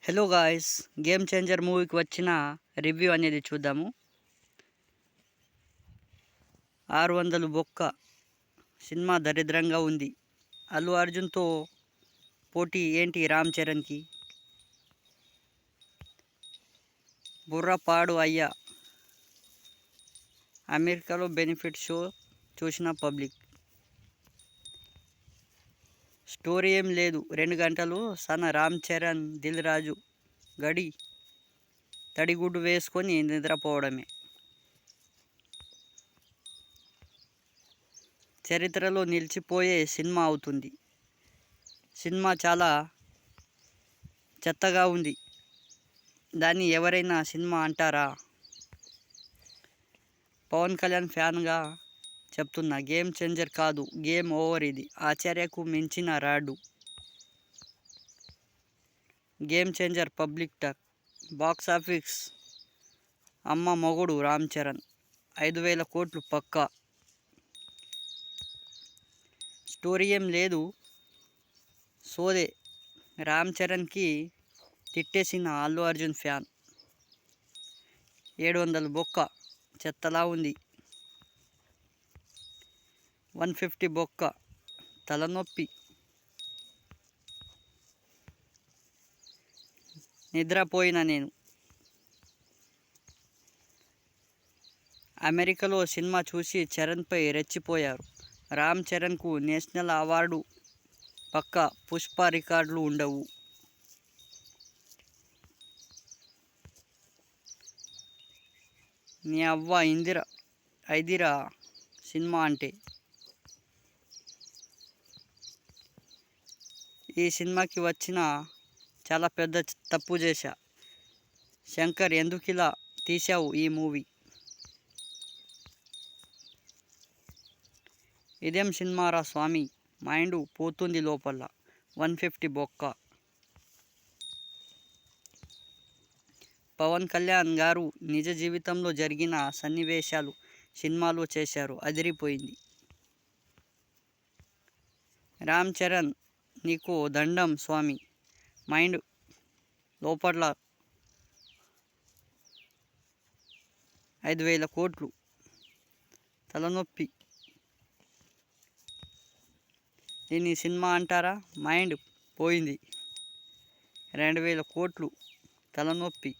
Hello guys, game changer మూవీకి వచ్చిన review అనేది చూద్దాము. 600 బొక్క సినిమా దరిద్రంగా ఉంది. అల్లు అర్జున్తో పోటీ ఏంటి రామ్ చరణ్కి? బుర్రపాడు అయ్యా. అమెరికాలో బెనిఫిట్ షో చూసిన పబ్లిక్. స్టోరీ ఏం లేదు. 2 గంటలు సన రామ్ చరణ్ దిల్ రాజు తడిగుడ్డు వేసుకొని నిద్రపోవడమే. చరిత్రలో నిలిచిపోయే సినిమా అవుతుంది. సినిమా చాలా చెత్తగా ఉంది. దాన్ని ఎవరైనా సినిమా అంటారా? పవన్ కళ్యాణ్ ఫ్యాన్గా చెప్తున్నా, గేమ్ చేంజర్ కాదు, గేమ్ ఓవర్ ఇది. ఆచార్యకు మించిన రాడు. Game changer public talk. Box office అమ్మ మొగుడు రామ్ చరణ్ 5,000 కోట్లు పక్కా. స్టోరీ ఏం లేదు, సోదే. రామ్ చరణ్కి తిట్టేసిన అల్లు అర్జున్ ఫ్యాన్. 700 బొక్క చెత్తలా ఉంది. 150 బొక్క తలనొప్పి. నిద్రపోయిన నేను. అమెరికాలో సినిమా చూసి చరణ్పై రెచ్చిపోయారు. రామ్ చరణ్కు నేషనల్ అవార్డు పక్కా. పుష్ప రికార్డులు ఉండవు. నీ అవ్వ ఐదిరా సినిమా అంటే. ఈ సినిమాకి వచ్చిన చాలా పెద్ద తప్పు చేశా. శంకర్, ఎందుకిలా తీశావు ఈ మూవీ? ఇదేం సినిమారా స్వామి, మైండ్ పోతుంది లోపల. 150 బొక్క. పవన్ కళ్యాణ్ గారు నిజ జీవితంలో జరిగిన సన్నివేశాలు సినిమాలో చేశారు, అదిరిపోయింది. రామ్ చరణ్, నీకు దండం స్వామి, మైండ్ లోపల 5,000 కోట్లు తలనొప్పి. దీన్ని సినిమా అంటారా? మైండ్ పోయింది. 2,000 కోట్లు తలనొప్పి.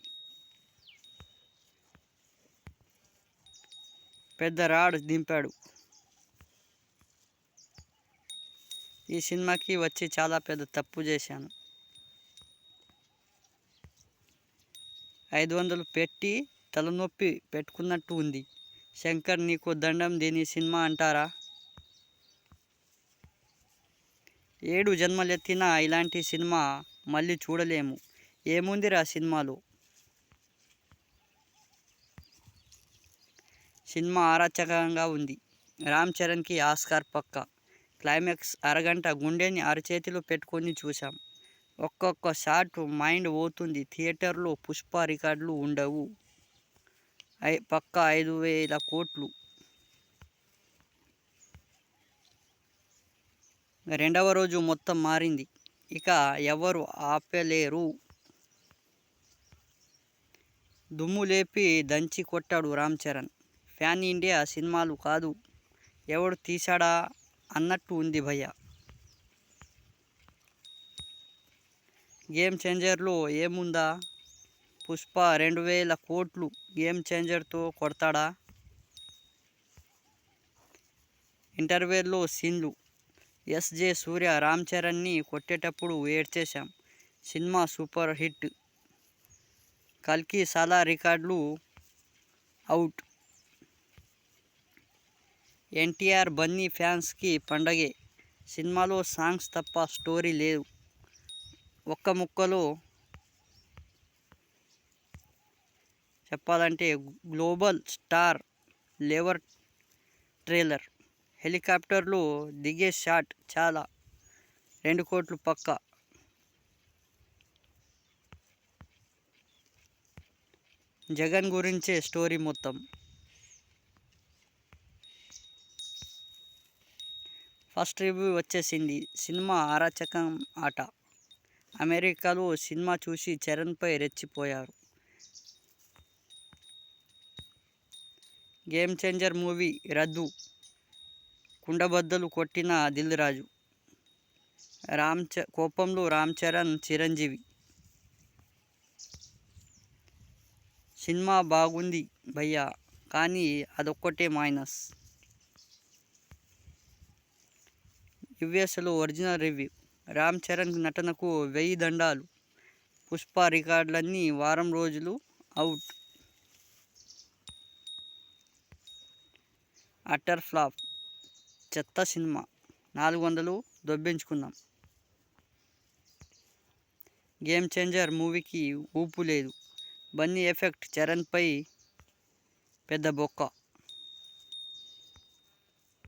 పెద్ద రాడ్ దింపాడు. ఈ సినిమాకి వచ్చి చాలా పెద్ద తప్పు చేశాను. 500 పెట్టి తలనొప్పి పెట్టుకున్నట్టు ఉంది. శంకర్, నీకు దండం, దీని సినిమా అంటారా? 7 జన్మలెత్తినా ఇలాంటి సినిమా మళ్ళీ చూడలేము. ఏముందిరా సినిమాలో? సినిమా అరాచకంగా ఉంది. రామ్ చరణ్కి ఆస్కార్ పక్కా. క్లైమాక్స్ అరగంట గుండెని అరచేతిలో పెట్టుకొని చూసాం. ఒక్కొక్క షాట్ మైండ్ పోతుంది. థియేటర్లో పుష్ప రికార్డులు ఉండవు. పక్కా 5,000 కోట్లు. రెండవ రోజు మొత్తం మారింది. ఇక ఎవరు ఆపలేరు. దుమ్ము లేపి దంచి కొట్టాడు రామ్ చరణ్. ఫ్యాన్ ఇండియా సినిమాలు కాదు, ఎవడు తీశాడా అన్నట్టు ఉంది భయ్య. గేమ్ చేంజర్లో ఏముందా? పుష్ప 2,000 కోట్లు గేమ్ చేంజర్తో కొడతాడా? ఇంటర్వెల్లో సీన్లు. ఎస్జే సూర్య రామ్ చరణ్ని కొట్టేటప్పుడు ఏడ్చేశాం. Cinema super hit. కల్కి సాలా రికార్డులు అవుట్. ఎన్టీఆర్ బన్నీ ఫ్యాన్స్కి పండగే. సినిమాలో సాంగ్స్ తప్ప స్టోరీ లేదు. ఒక్క ముక్కలో చెప్పాలంటే గ్లోబల్ స్టార్ లెవర్ ట్రైలర్. హెలికాప్టర్లో దిగే షాట్ చాలా. 2 కోట్లు పక్కా. జగన్ గురించే స్టోరీ మొత్తం. ఫస్ట్ రివ్యూ వచ్చేసింది. సినిమా అరాచకం ఆట. అమెరికాలో సినిమా చూసి చరణ్పై రెచ్చిపోయారు. గేమ్ చేంజర్ మూవీ రద్దు, కుండబద్దలు కొట్టిన దిల్ రాజు. కోపంలో రామ్ చరణ్ చిరంజీవి. సినిమా బాగుంది భయ్యా, కానీ అదొక్కటే మైనస్. యుఎస్లో ఒరిజినల్ రివ్యూ. రామ్ చరణ్ నటనకు 1000 దండాలు. పుష్ప రికార్డులన్నీ వారం రోజులు అవుట్. అట్టర్ ఫ్లాప్, చెత్త సినిమా. 400 దొబ్బించుకుందాం. గేమ్ చేంజర్ మూవీకి ఊపు లేదు. బన్నీ ఎఫెక్ట్ చరణ్పై పెద్ద బొక్క.